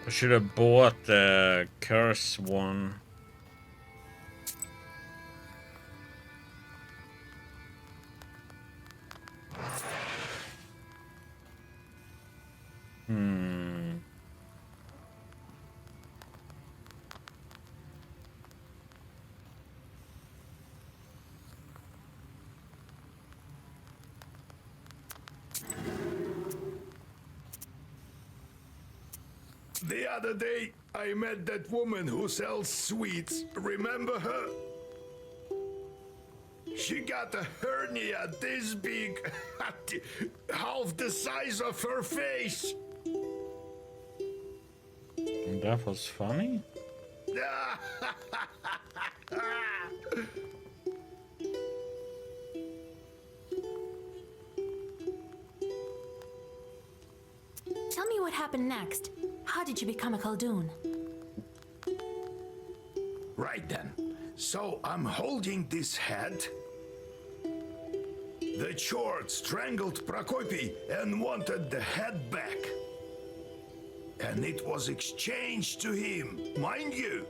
I should have bought the curse one. Hmm. The other day, I met that woman who sells sweets. Remember her? She got a hernia this big, half the size of her face. That was funny. Tell me what happened next. How did you become a Khaldun? Right then. So I'm holding this head. The Chord strangled Prokopy and wanted the head back. And it was exchanged to him, mind you.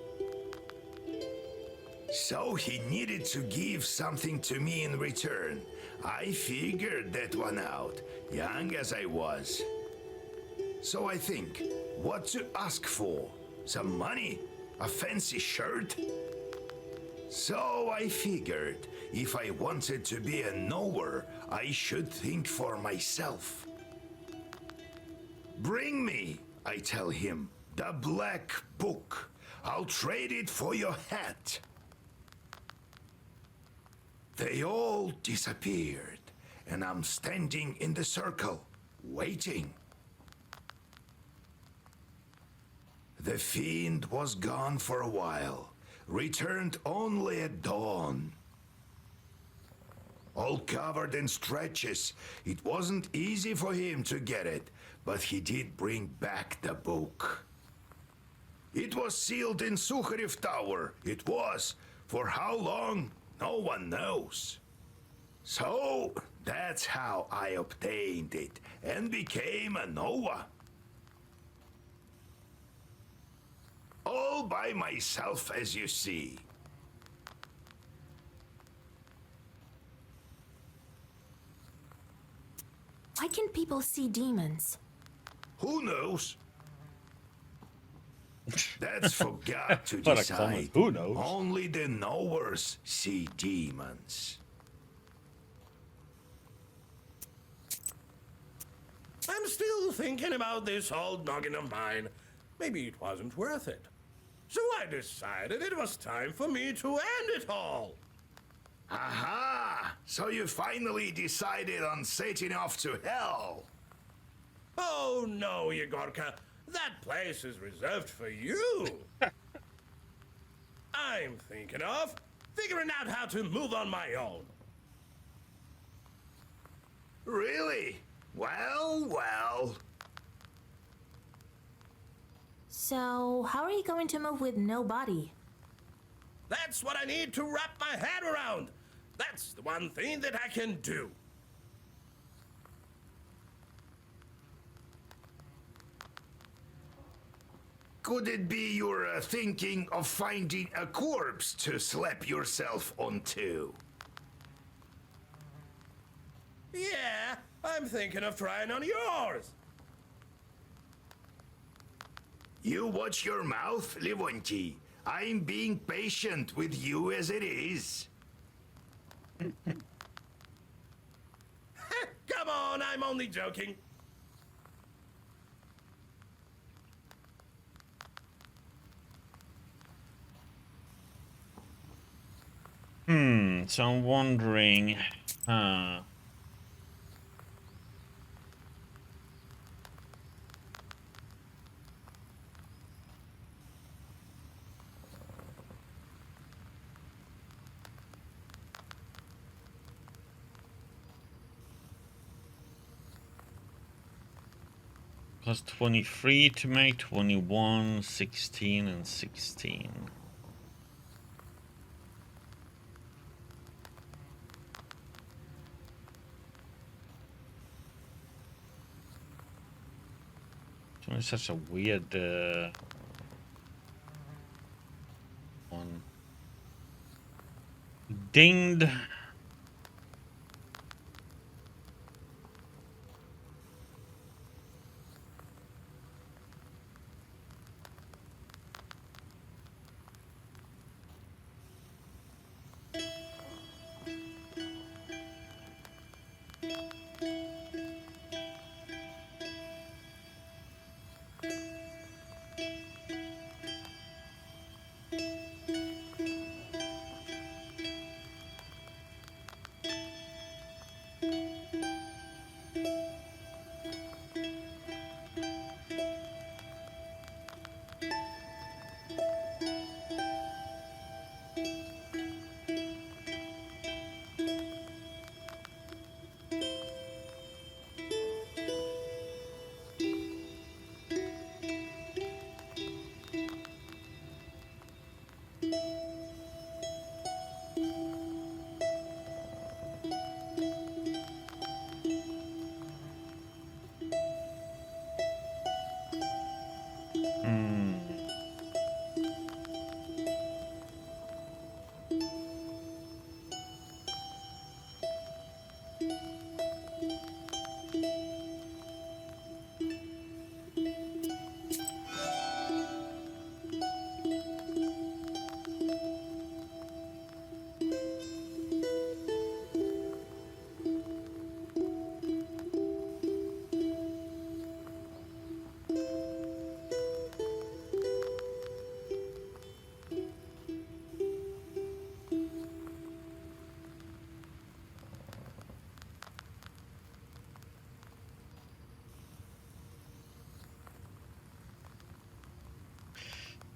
So he needed to give something to me in return. I figured that one out, young as I was. So I think, what to ask for? Some money? A fancy shirt? So I figured, if I wanted to be a knower, I should think for myself. Bring me, I tell him, the black book. I'll trade it for your hat. They all disappeared, and I'm standing in the circle, waiting. The fiend was gone for a while, returned only at dawn. All covered in stretches, it wasn't easy for him to get it, but he did bring back the book. It was sealed in Sukharev Tower. It was. For how long? No one knows. So, that's how I obtained it and became a Noah. All by myself, as you see. Why can people see demons? Who knows? That's for God to What a decide. comment. Who knows? Only the knowers see demons. I'm still thinking about this old noggin of mine. Maybe it wasn't worth it. So I decided it was time for me to end it all. Aha! So you finally decided on setting off to hell. Oh no, Yegorka. That place is reserved for you. I'm thinking of figuring out how to move on my own. Really? Well, well. So, how are you going to move with no body? That's what I need to wrap my head around. That's the one thing that I can do. Could it be you're thinking of finding a corpse to slap yourself onto? Yeah, I'm thinking of trying on yours. You watch your mouth, Levonti. I'm being patient with you as it is. Come on, I'm only joking. So I'm wondering, plus 23 to make 21, 16, and 16. It's such a weird one. Dinged.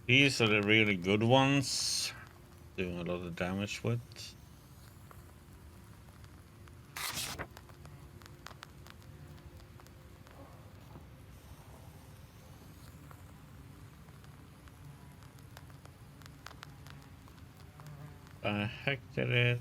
These are the really good ones. Doing a lot of damage with. I hacked at it.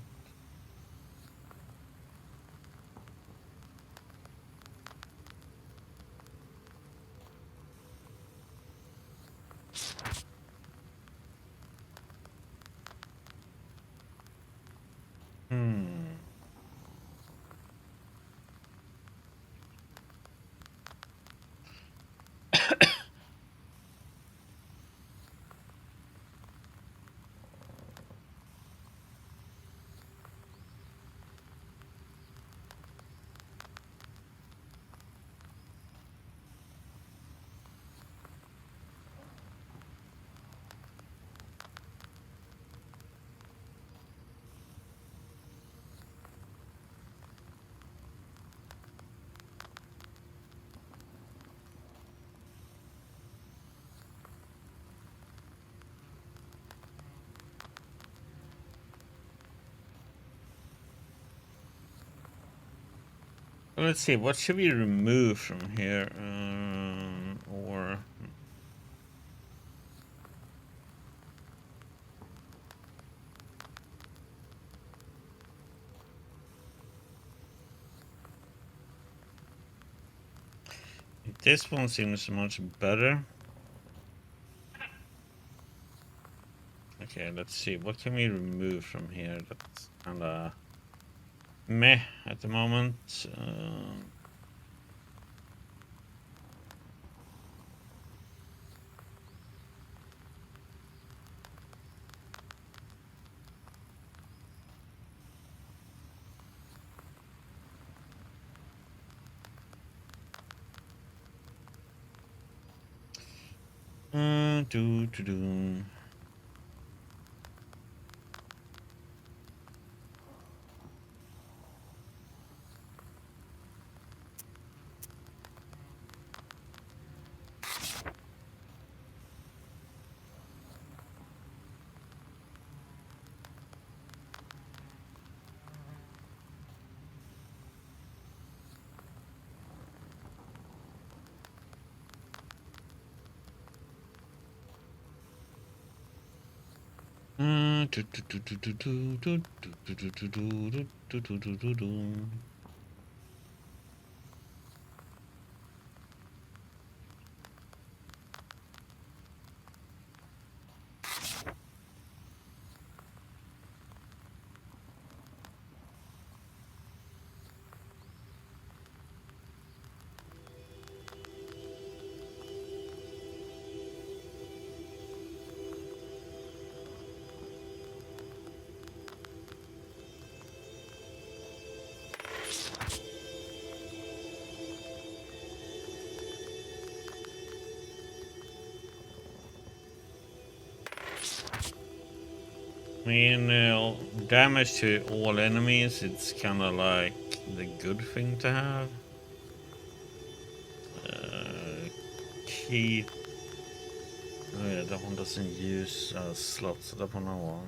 Let's see, what should we remove from here? Or this one seems much better. Okay, let's see, what can we remove from here? That's kinda meh at the moment. Do do do. Do, do, do, do, do, do, do, do, do, do, do, do, do, do, do, do. I mean, damage to all enemies, it's kind of like the good thing to have. Key. Oh yeah, that one doesn't use slots, så där får man vara.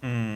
Hmm.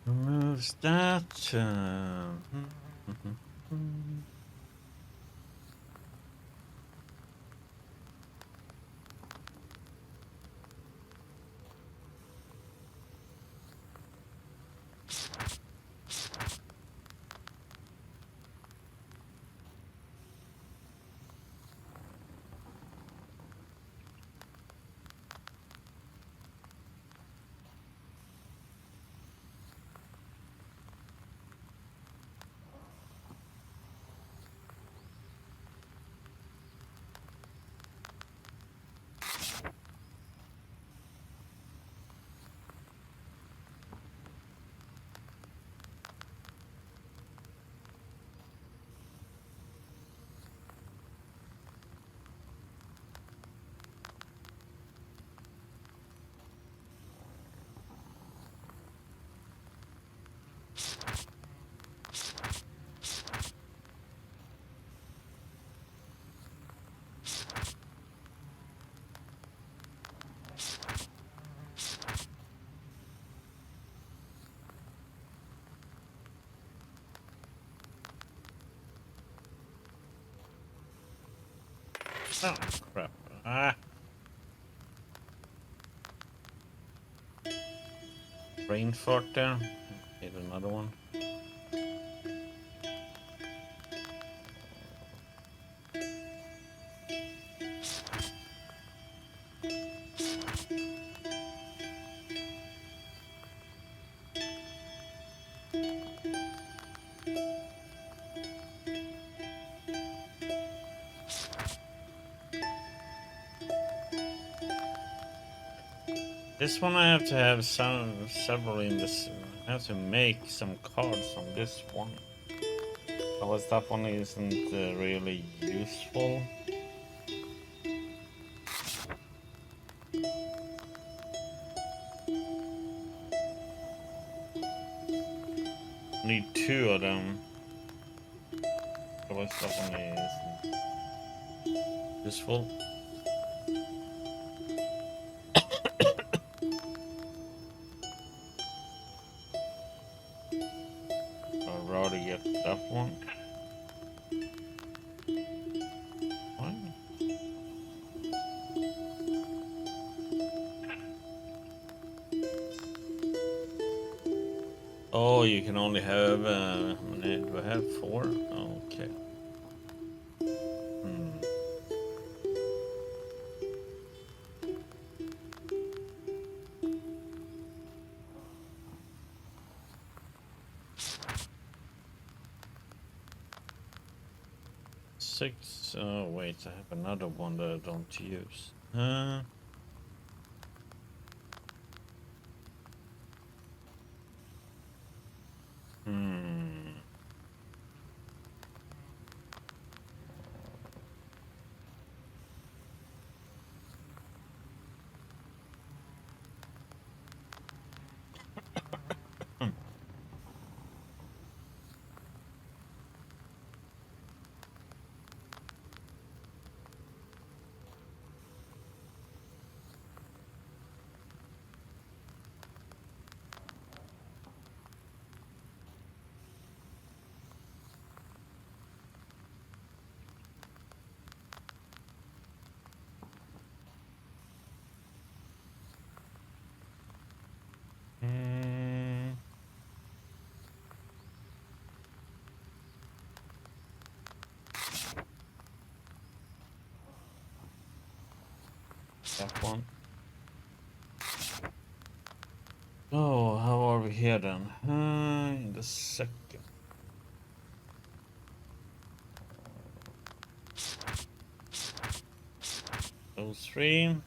Removes that. Oh, crap. Ah. Brain fart there. Need another one. This one I have to have several in this. I have to make some cards on this one. Otherwise that one isn't really useful. Need two of them. Otherwise that one isn't useful. I'd rather get that one. Oh, you can only have, how many do I have? 4? Okay. Hmm. Six. Oh, wait, I have another one that I don't use. Hmm. Hmm. That one. Oh, how are we here then? In the second. Those 3.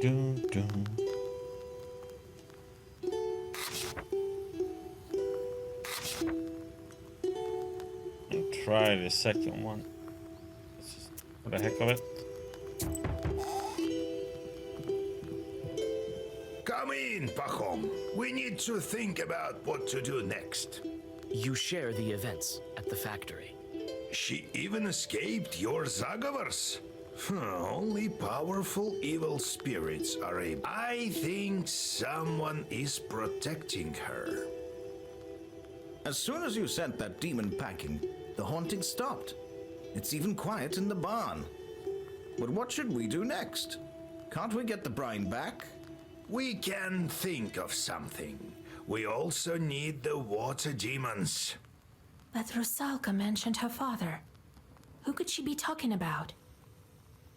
Doom, doom. And try the second one. Just for the heck of it. Come in, Pahom. We need to think about what to do next. You share the events at the factory. She even escaped your Zagavars. Only powerful evil spirits are able. I think someone is protecting her. As soon as you sent that demon packing, the haunting stopped. It's even quiet in the barn. But what should we do next? Can't we get the brine back? We can think of something. We also need the water demons. But Rusalka mentioned her father. Who could she be talking about?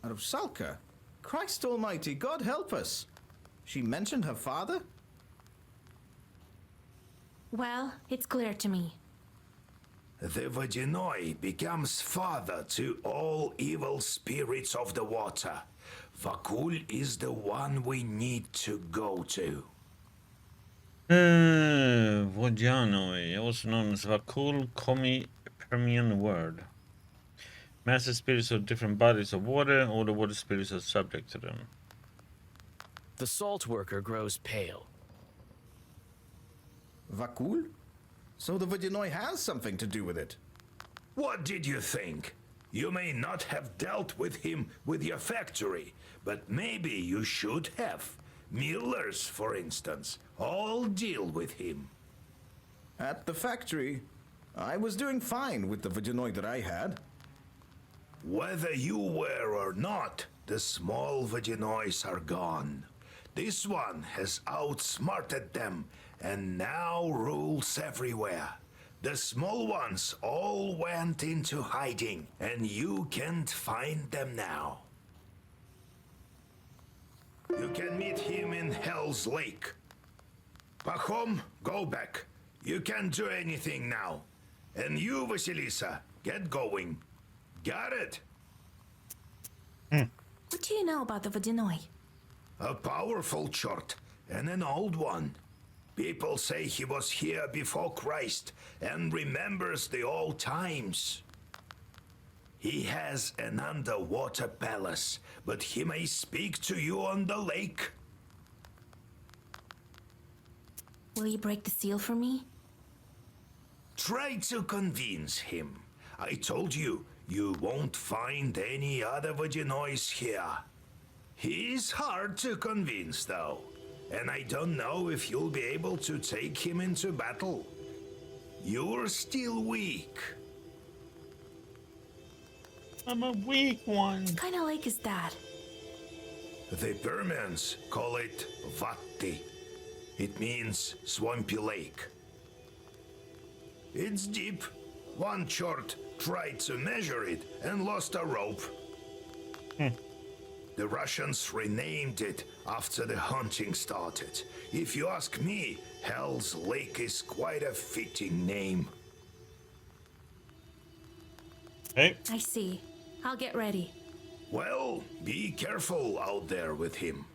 Rusalka? Christ almighty, God help us! She mentioned her father? Well, it's clear to me. The Vodyanoi becomes father to all evil spirits of the water. Vakul is the one we need to go to. Vodyanoi, also known as Vakul Komi Permian word. Master spirits of different bodies of water, all the water spirits are subject to them. The salt worker grows pale. Vakul? So the Vodyanoi has something to do with it. What did you think? You may not have dealt with him with your factory, but maybe you should have. Millers, for instance, all deal with him. At the factory, I was doing fine with the Vodyanoi that I had. Whether you were or not, the small Vodyanois are gone. This one has outsmarted them and now rules everywhere. The small ones all went into hiding, and you can't find them now. You can meet him in Hell's Lake. Pahom, go back. You can't do anything now. And you, Vasilisa, get going. Got it? What do you know about the Vodyanoi? A powerful chort and an old one. People say he was here before Christ and remembers the old times. He has an underwater palace, but he may speak to you on the lake. Will you break the seal for me? Try to convince him. I told you, you won't find any other Vodyanois here. He's hard to convince, though. And I don't know if you'll be able to take him into battle. You're still weak. I'm a weak one. What kind of lake is that? The Permians call it Vatti. It means swampy lake. It's deep. One chort tried to measure it and lost a rope. The Russians renamed it after the hunting started. If you ask me, Hell's Lake is quite a fitting name. Hey, I see. I'll get ready. Well, be careful out there with him.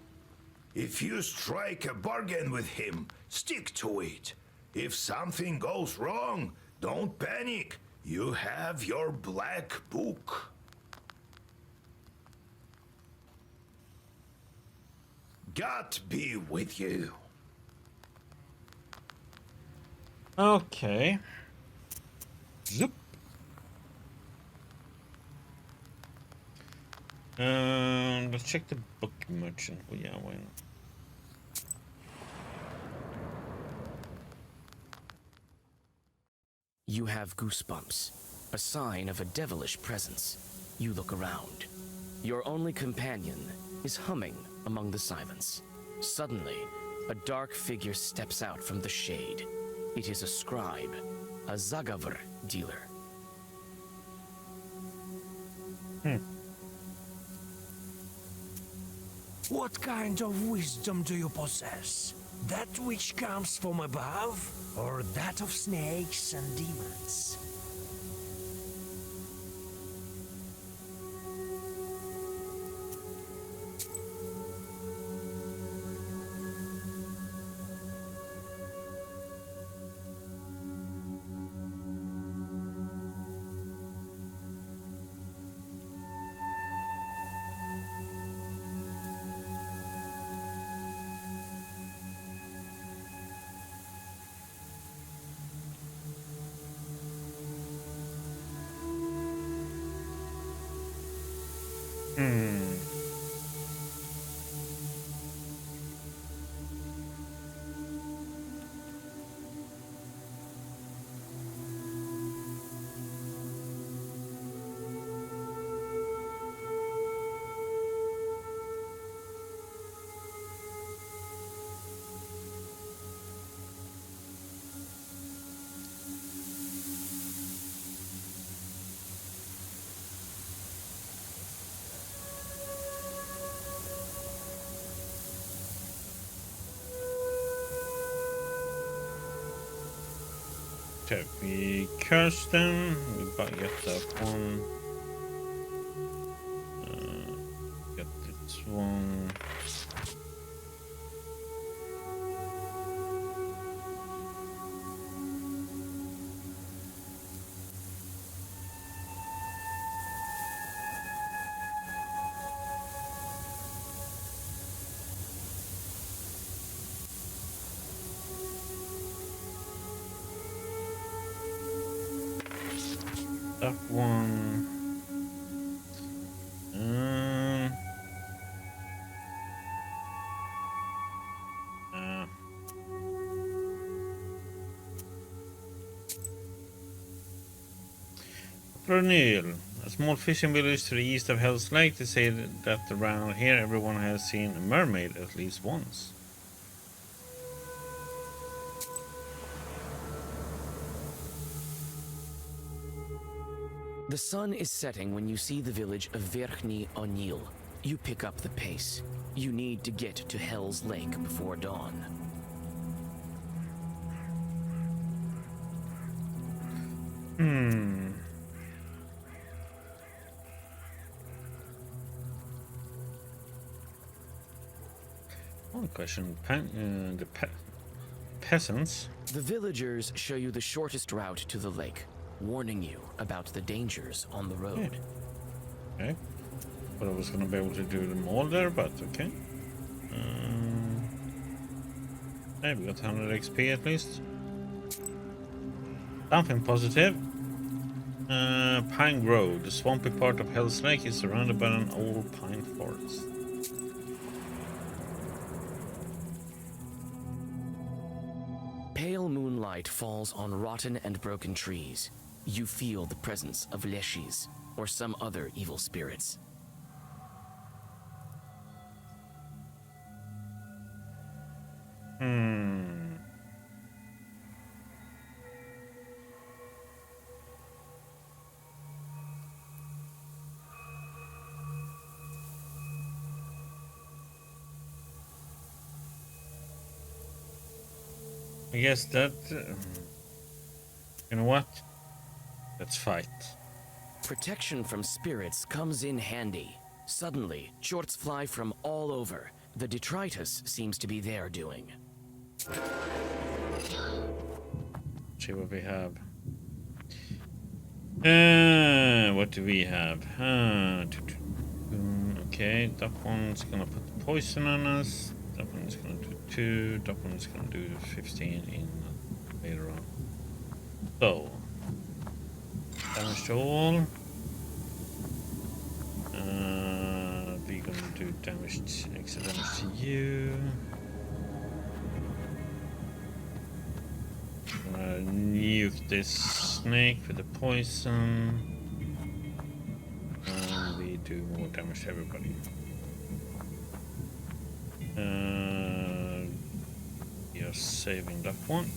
If you strike a bargain with him, stick to it. If something goes wrong, don't panic. You have your black book. God be with you. okay. Zoop. Let's check the book merchant. Oh, yeah, why not? You have goosebumps, a sign of a devilish presence. You look around. Your only companion is humming among the silence. Suddenly, a dark figure steps out from the shade. It is a scribe, a Zagavr dealer. What kind of wisdom do you possess? That which comes from above, or that of snakes and demons? Okay, we curse them. We get that one. Get this one. That one. Brunil, a small fishing village to the east of Hell's Lake. They say that around here everyone has seen a mermaid at least once. The sun is setting when you see the village of Verkhny O'Neill. You pick up the pace. You need to get to Hell's Lake before dawn. One question. Peasants. The villagers show you the shortest route to the lake, warning you about the dangers on the road. Okay. But I was gonna be able to do them all there, but okay. Hey, we got 100 XP at least. Something positive. Pine Grove. The swampy part of Hell's Lake is surrounded by an old pine forest. Pale moonlight falls on rotten and broken trees. You feel the presence of leshis, or some other evil spirits. I guess that... you know what? Let's fight. Protection from spirits comes in handy. Suddenly, shorts fly from all over. The detritus seems to be their doing. See what we have. What do we have? Okay, that one's gonna put the poison on us. That one's gonna do 2. That one's gonna do 15 in later on. So, damage to all. We're gonna do extra damage to you. Nuke this snake with the poison. And we do more damage to everybody. We are saving that one.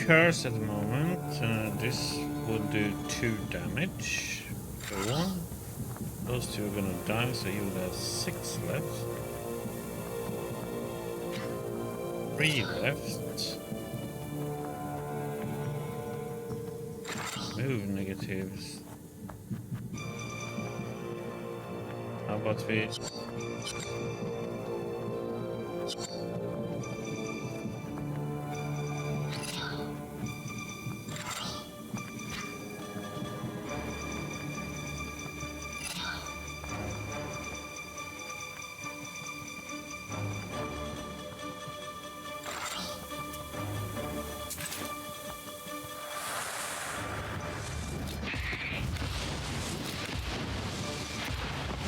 Curse at the moment. This will do 2 damage. For 1. Those 2 are gonna die, so you will have 6 left. 3 left. Move negatives. How about we...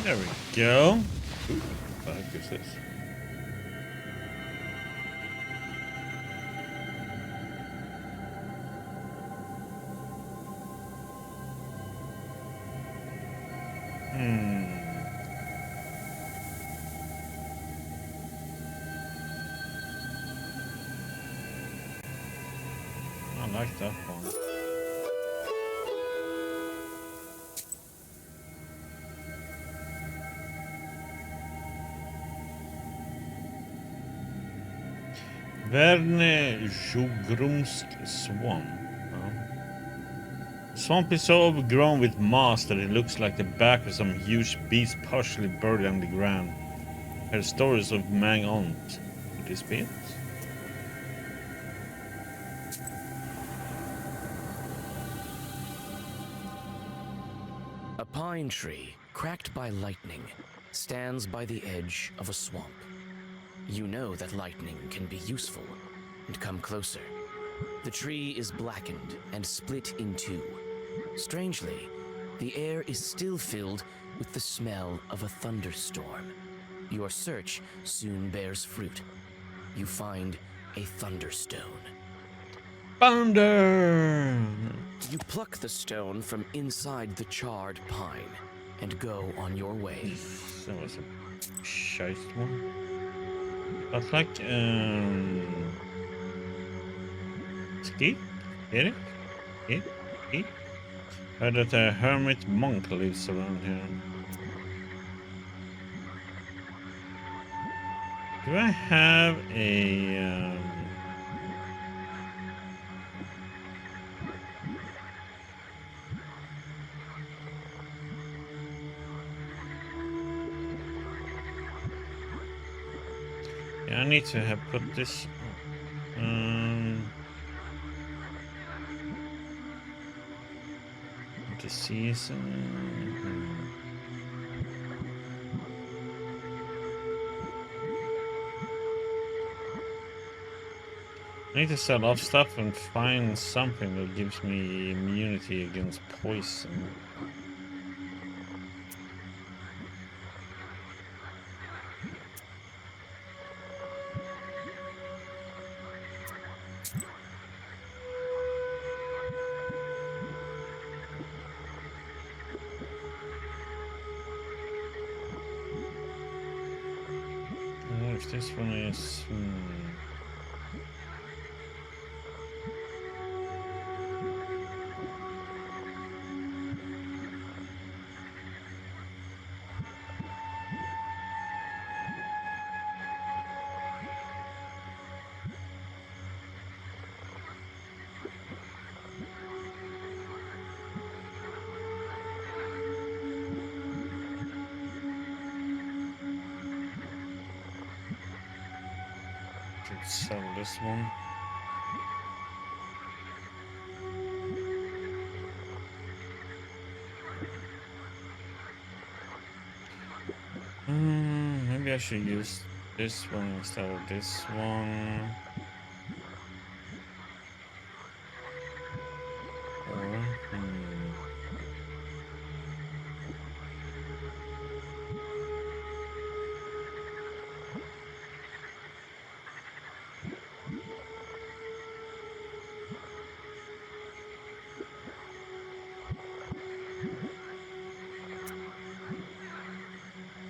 There we go. Ooh, what the heck is this? I like that one. Verne Jogrumsk Swamp. Swamp is so overgrown with moss that it looks like the back of some huge beast partially buried underground. There are stories of Mang Ont. Could this be it? A pine tree, cracked by lightning, stands by the edge of a swamp. You know that lightning can be useful, and come closer. The tree is blackened and split in 2. Strangely, the air is still filled with the smell of a thunderstorm. Your search soon bears fruit. You find a thunderstone. Thunder! You pluck the stone from inside the charred pine and go on your way. That was a shite one. But like, ski? Get it? Ski? Heard that a hermit monk lives around here. Do I have a yeah, I need to have put this the season. I need to sell off stuff and find something that gives me immunity against poison. I wonder if this one is. Should sell this one. Maybe I should use this one instead of this one.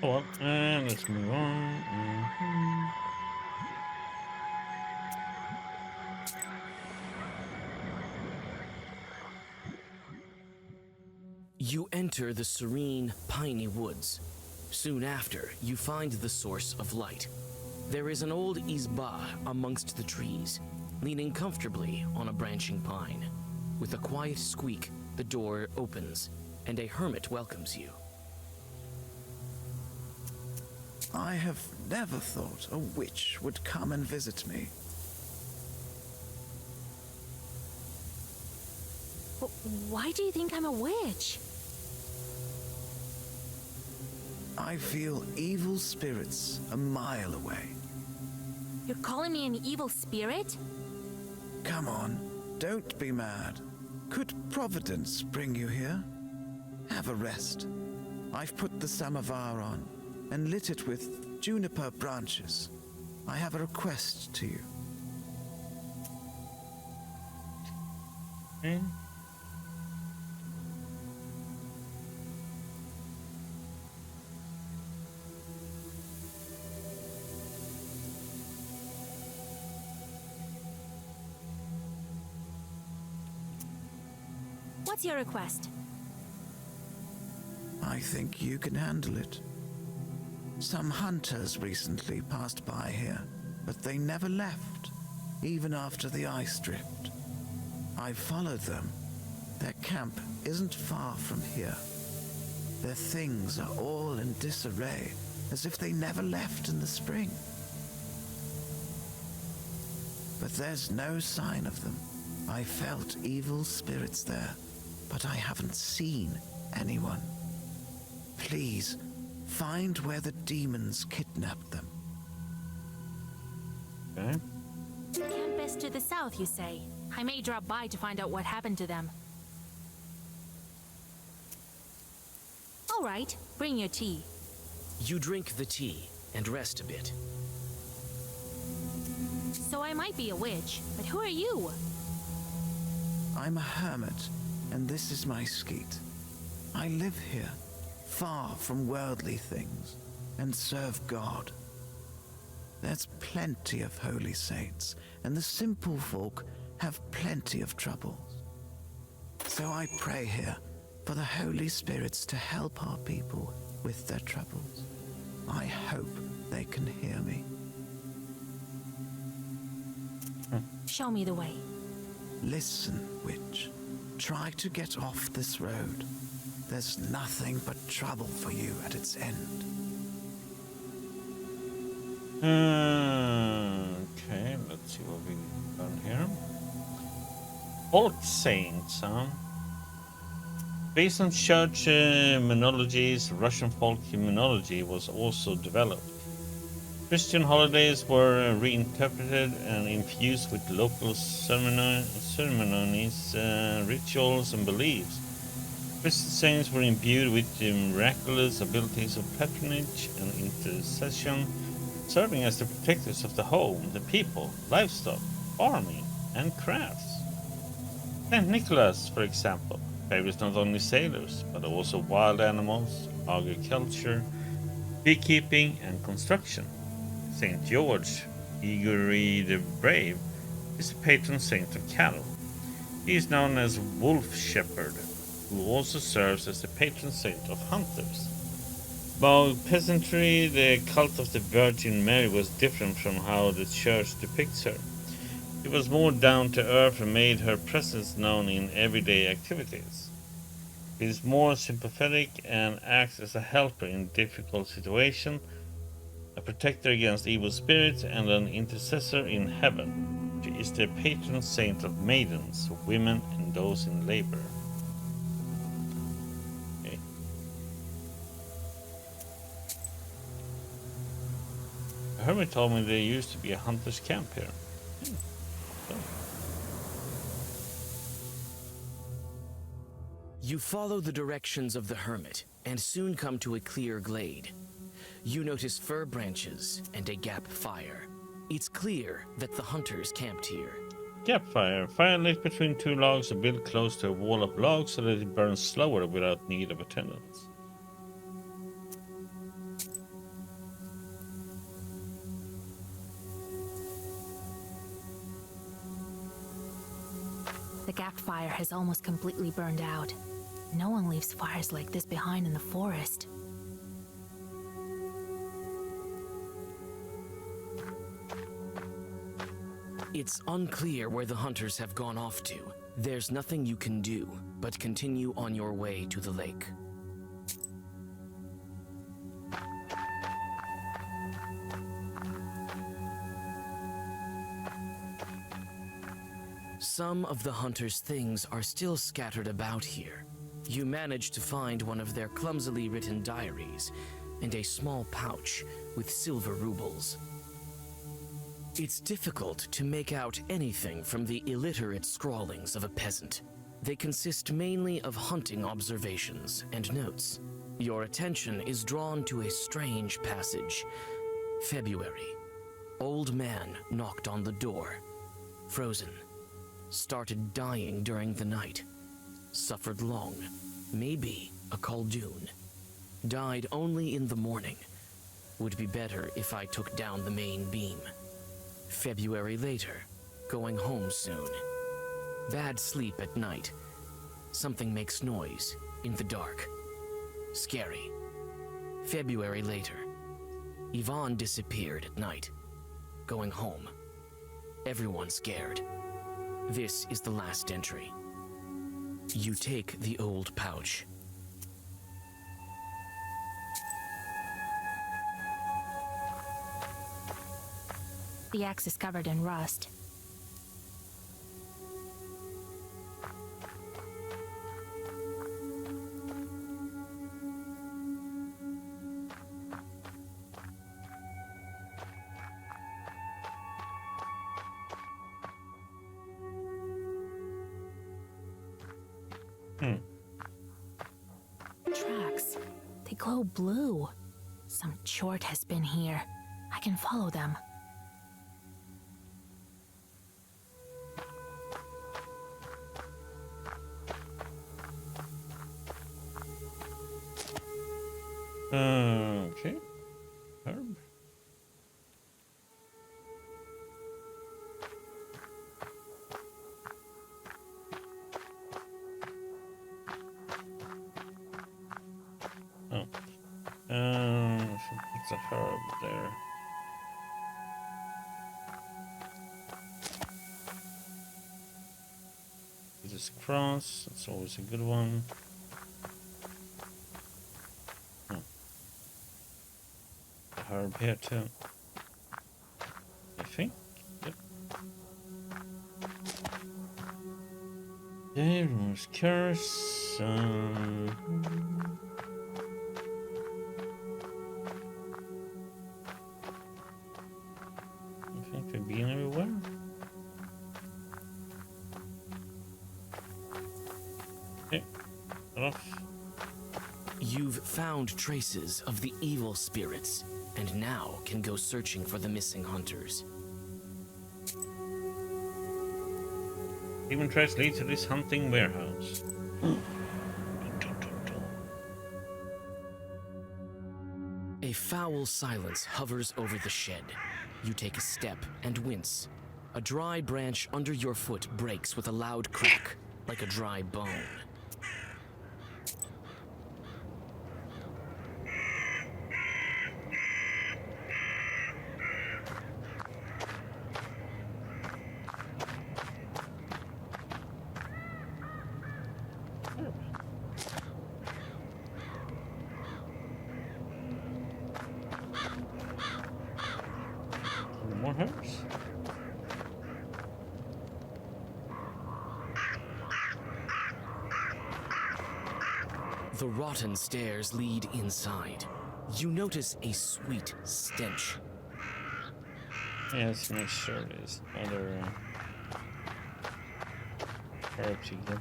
Or, oh well, and let's move on. You enter the serene, piney woods. Soon after, you find the source of light. There is an old izba amongst the trees, leaning comfortably on a branching pine. With a quiet squeak, the door opens, and a hermit welcomes you. I have never thought a witch would come and visit me. Why do you think I'm a witch? I feel evil spirits a mile away. You're calling me an evil spirit? Come on, don't be mad. Could Providence bring you here? Have a rest. I've put the samovar on and lit it with juniper branches. I have a request to you. Okay. What's your request? I think you can handle it. Some hunters recently passed by here, but they never left, even after the ice drift. I followed them. Their camp isn't far from here. Their things are all in disarray, as if they never left in the spring. But there's no sign of them. I felt evil spirits there, but I haven't seen anyone. Please, find where the demons kidnapped them. Okay. Camp is to the south, you say? I may drop by to find out what happened to them. All right, bring your tea. You drink the tea and rest a bit. So I might be a witch, but who are you? I'm a hermit, and this is my skeet. I live here, far from worldly things, and serve God. There's plenty of holy saints, and the simple folk have plenty of troubles. So I pray here for the Holy Spirits to help our people with their troubles. I hope they can hear me. Show me the way. Listen, witch. Try to get off this road. There's nothing but trouble for you at its end. Okay, let's see what we got here. Folk saints, huh? Based on church hymnologies, Russian folk hymnology was also developed. Christian holidays were reinterpreted and infused with local ceremonies, rituals, and beliefs. Christian saints were imbued with the miraculous abilities of patronage and intercession, serving as the protectors of the home, the people, livestock, farming, and crafts. Saint Nicholas, for example, favors not only sailors, but also wild animals, agriculture, beekeeping, and construction. Saint George, Gregory the Brave, is the patron saint of cattle. He is known as Wolf Shepherd, who also serves as the patron saint of hunters. Among peasantry, the cult of the Virgin Mary was different from how the church depicts her. It was more down to earth and made her presence known in everyday activities. It is more sympathetic and acts as a helper in difficult situations, a protector against evil spirits, and an intercessor in heaven. She is the patron saint of maidens, women, and those in labor. Okay. A hermit told me there used to be a hunter's camp here. You follow the directions of the hermit and soon come to a clear glade. You notice fir branches and a gap fire. It's clear that the hunters camped here. Gap fire. Fire lit between two logs are built close to a wall of logs so that it burns slower without need of attendants. The gap fire has almost completely burned out. No one leaves fires like this behind in the forest. It's unclear where the hunters have gone off to. There's nothing you can do but continue on your way to the lake. Some of the hunters' things are still scattered about here. You manage to find one of their clumsily written diaries and a small pouch with silver rubles. It's difficult to make out anything from the illiterate scrawlings of a peasant. They consist mainly of hunting observations and notes. Your attention is drawn to a strange passage. February. Old man knocked on the door. Frozen. Started dying during the night. Suffered long. Maybe a Khaldun. Died only in the morning. Would be better if I took down the main beam. February later. Going home soon. Bad sleep at night. Something makes noise in the dark. Scary. February later. Yvonne disappeared at night. Going home. Everyone scared. This is the last entry. You take the old pouch. The axe is covered in rust. Tracks. They glow blue. Some chort has been here. I can follow them. Okay. Herb. Oh. It's a herb there. crisscross. That's always a good one. A herb here too. I think. Yep. Okay, removes curse. I think we've been everywhere. Okay, cut off. You've found traces of the evil spirits, and now can go searching for the missing hunters. Even trace lead to this hunting warehouse. A foul silence hovers over the shed. You take a step and wince. A dry branch under your foot breaks with a loud crack, like a dry bone. More herbs. The rotten stairs lead inside. You notice a sweet stench. Yes, make sure there's other herbs you get.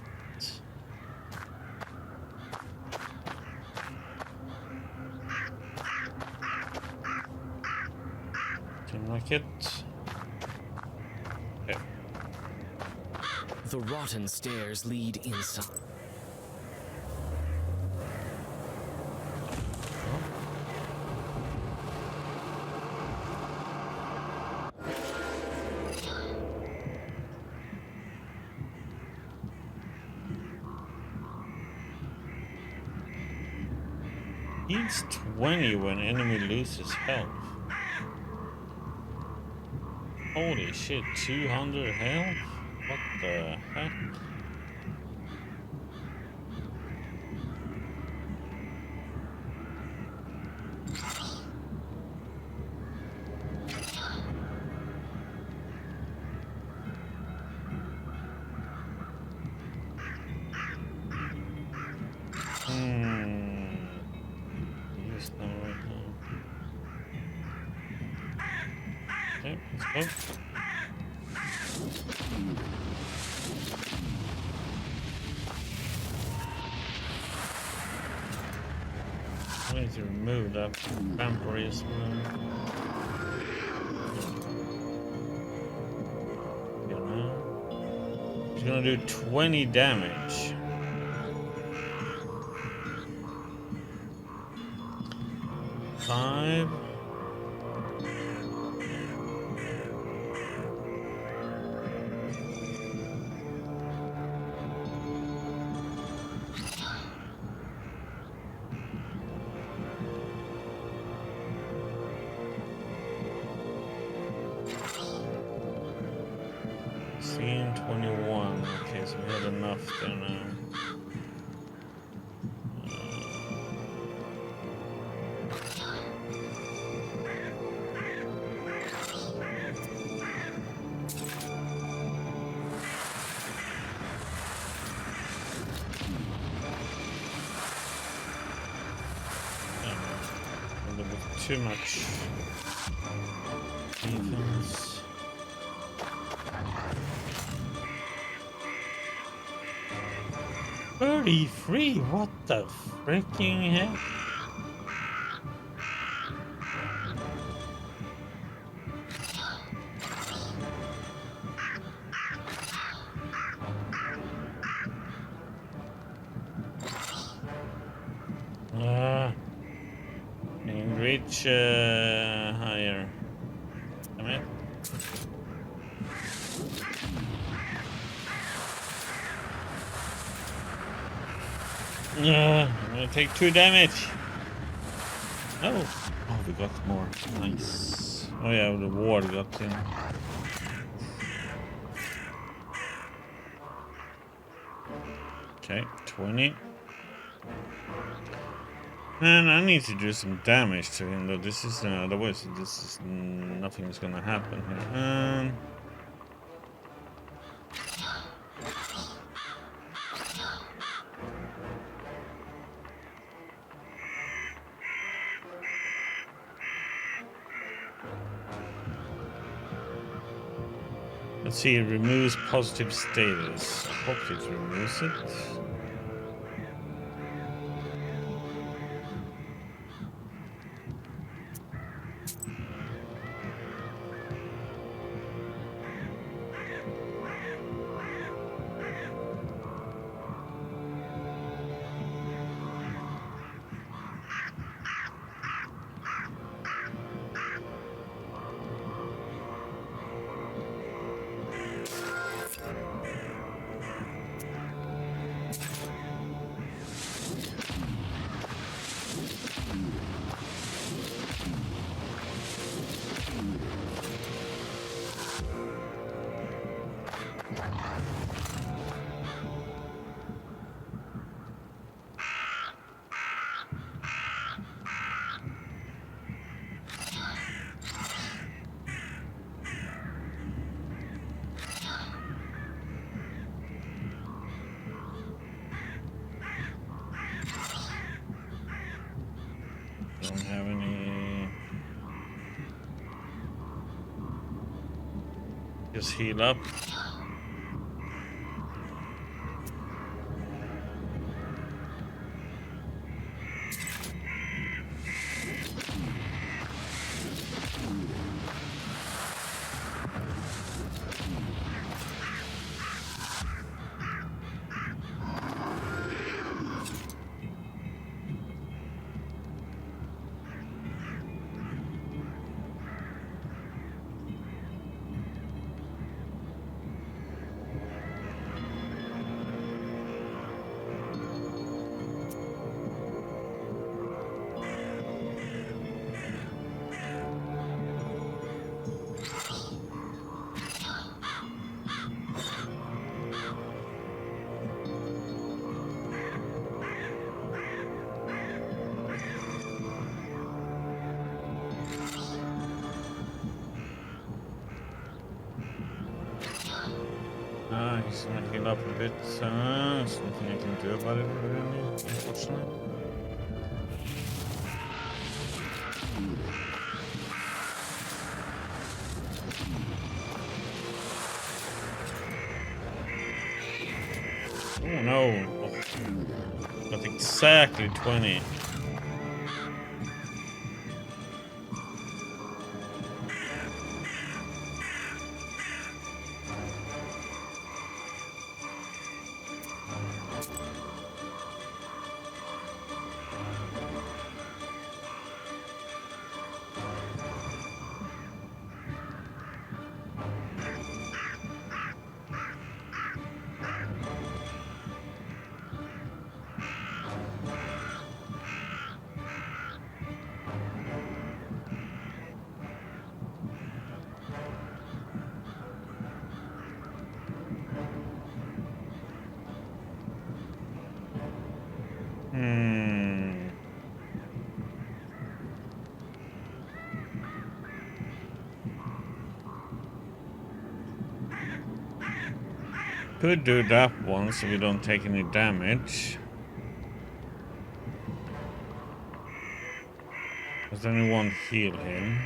Don't like it. Okay. The rotten stairs lead inside. Heals 20 when enemy loses health. Holy shit, 200 health? What the heck? Use them right now. Okay, let's go. I need to remove that vampirism. You know, he's gonna do 20 damage. Five. Scene 21. Okay, so we had enough then. A little bit too much defense. $33? What the freaking heck? And reach higher. Come in. I'm gonna take 2 damage. Oh, we got more. Nice. Oh yeah, the ward got in. Okay, 20. And I need to do some damage to him, though. This is otherwise this is nothing's gonna happen here. Let's see, it removes positive status. I hope it removes it. Don't have any. Just heal up. He's gonna heal up a bit. There's nothing I can do about it, really, unfortunately. Oh no! Oh, got exactly 20. Could do that one so we don't take any damage. Does anyone heal him?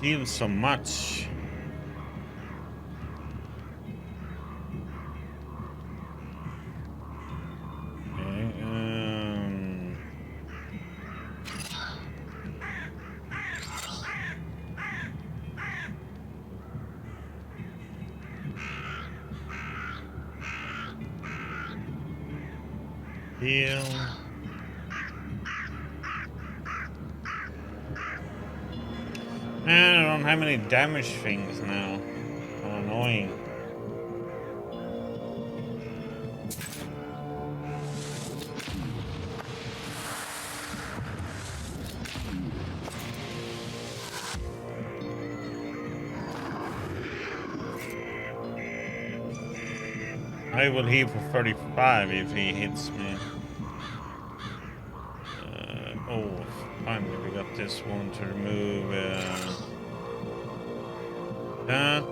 heal so much. Heal. And I don't have any damage things now. How annoying. I will heal for 35 if he hits me. Oh, finally we got this one to remove that.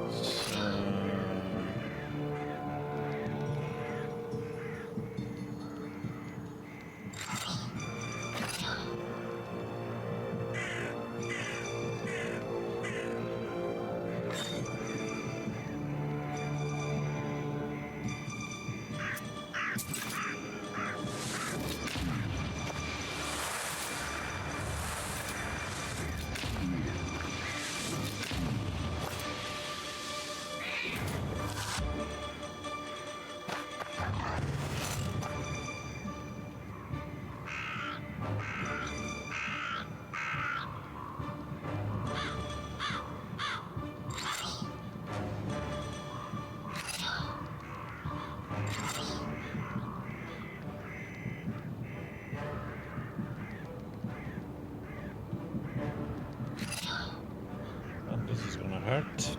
This is gonna hurt.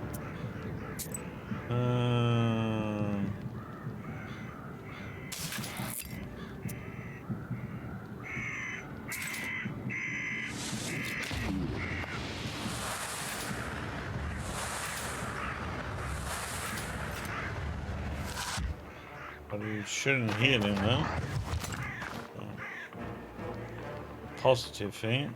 But we shouldn't heal him, though. Positive thing.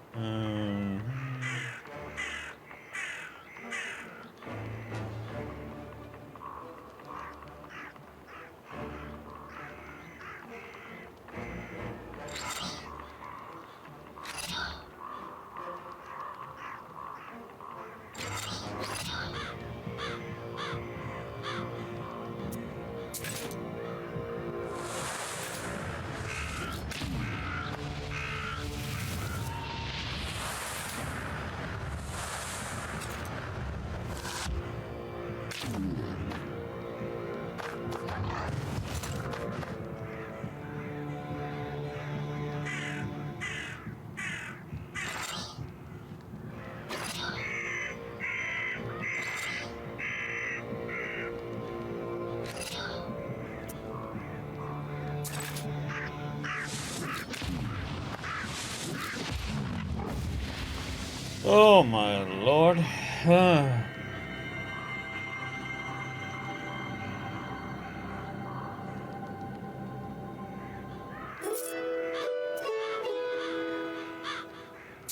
Oh my lord.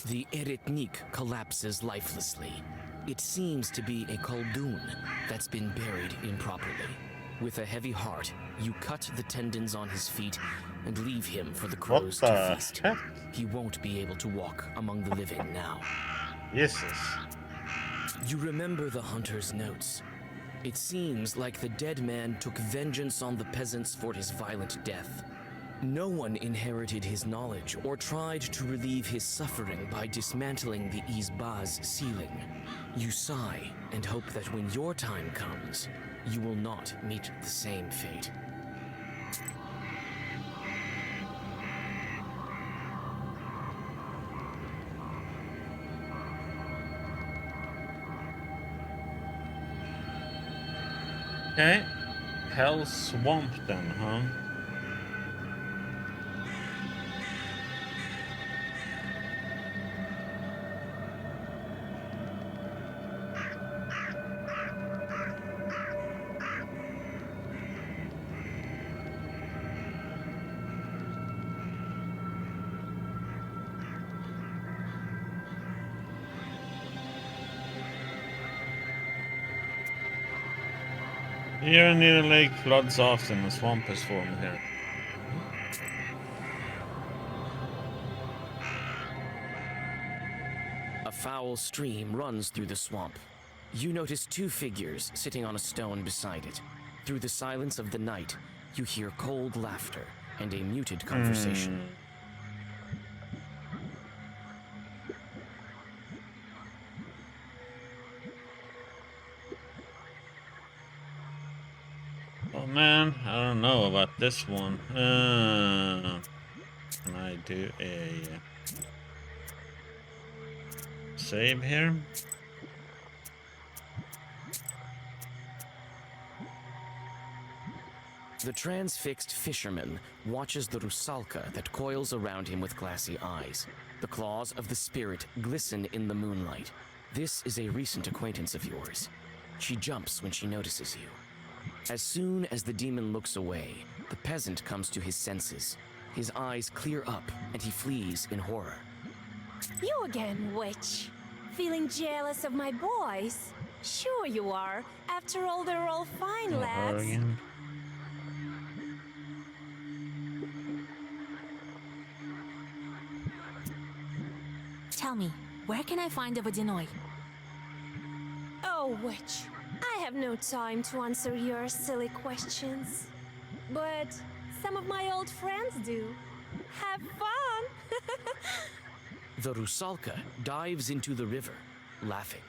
The Eretnik collapses lifelessly. It seems to be a Khaldun that's been buried improperly. With a heavy heart, you cut the tendons on his feet and leave him for the crows to feast. Heck? He won't be able to walk among the living now. Jesus. You remember the hunter's notes. It seems like the dead man took vengeance on the peasants for his violent death. No one inherited his knowledge or tried to relieve his suffering by dismantling the Izba's ceiling. You sigh and hope that when your time comes, you will not meet the same fate. Okay. Hell Swamp then, huh? Here near the lake floods often, a swamp has formed here. A foul stream runs through the swamp. You notice two figures sitting on a stone beside it. Through the silence of the night, you hear cold laughter and a muted conversation. Oh man, I don't know about this one. Can I do a save here? The transfixed fisherman watches the rusalka that coils around him with glassy eyes. The claws of the spirit glisten in the moonlight. This is a recent acquaintance of yours. She jumps when she notices you. As soon as the demon looks away, the peasant comes to his senses. His eyes clear up and he flees in horror. You again, witch. Feeling jealous of my boys? Sure you are. After all, they're all fine Her lads. again. Tell me, where can I find the Vodyanoi? Oh, witch. I have no time to answer your silly questions. But some of my old friends do. Have fun! The rusalka dives into the river, laughing.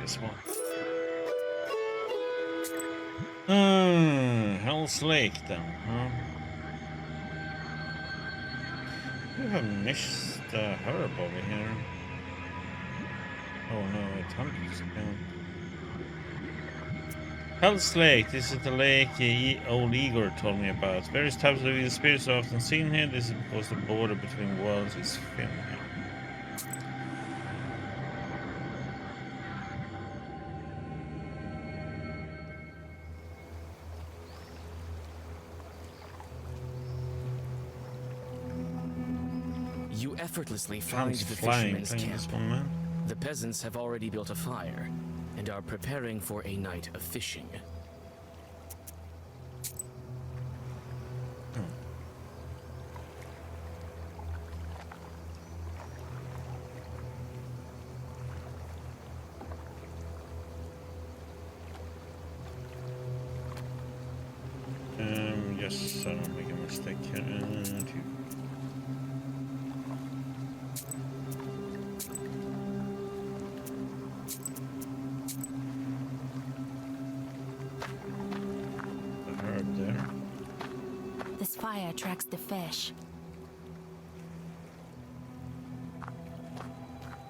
this one. Hell's Lake then, huh? We have missed the herb over here. Oh no, it's 100%. Hell's Lake, this is the lake old Igor told me about. Various types of evil spirits are often seen here. This is because the border between worlds is thin here. You effortlessly find Sounds the flying fisherman's thing, camp. this one, man. The peasants have already built a fire and are preparing for a night of fishing. Yes, I don't make a mistake here. The herb there. This fire attracts the fish.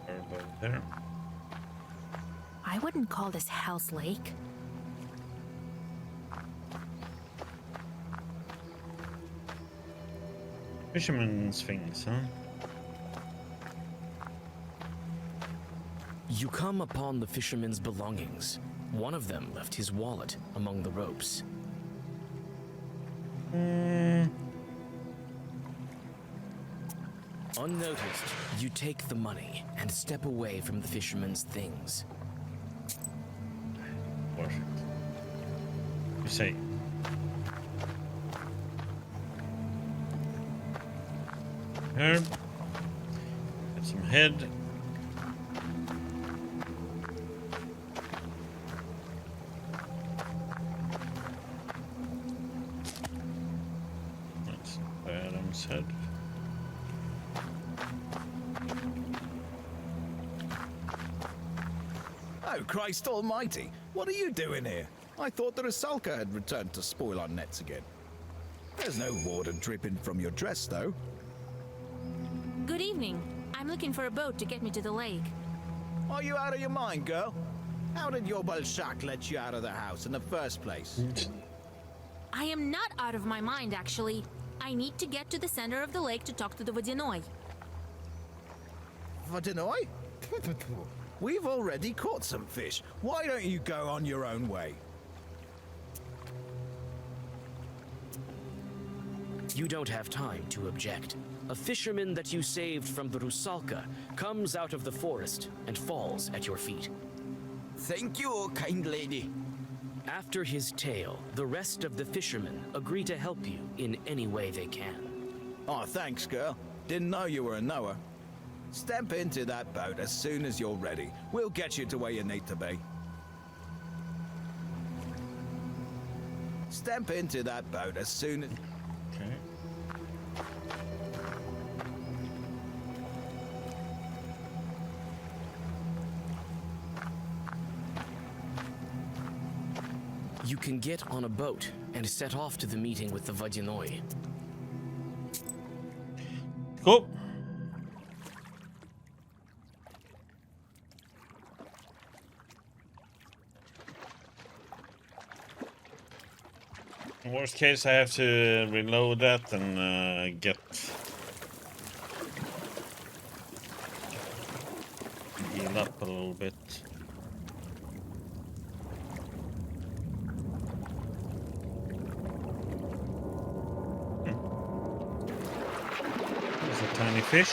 Herb over there. I wouldn't call this Hell's Lake. Fisherman's things, huh? You come upon the fisherman's belongings. One of them left his wallet among the ropes. Unnoticed, you take the money and step away from the fisherman's things. Perfect. You say. Herb. Get some head. That's Adam's head. Oh, Christ almighty. What are you doing here? I thought the Rusalka had returned to spoil our nets again. There's no water dripping from your dress, though. Good evening. I'm looking for a boat to get me to the lake. Are you out of your mind, girl? How did your Balshak let you out of the house in the first place? I am not out of my mind, actually. I need to get to the center of the lake to talk to the Vodyanoi. Vodyanoi? We've already caught some fish. Why don't you go on your own way? You don't have time to object. A fisherman that you saved from the Rusalka comes out of the forest and falls at your feet. Thank you, kind lady. After his tale, the rest of the fishermen agree to help you in any way they can. Oh, thanks, girl. Didn't know you were a knower. Step into that boat as soon as you're ready. We'll get you to where you need to be. Step into that boat as soon as... Okay. You can get on a boat and set off to the meeting with the Vodyanoi. Cool. In worst case, I have to reload that and get heal up a little bit. There's a tiny fish.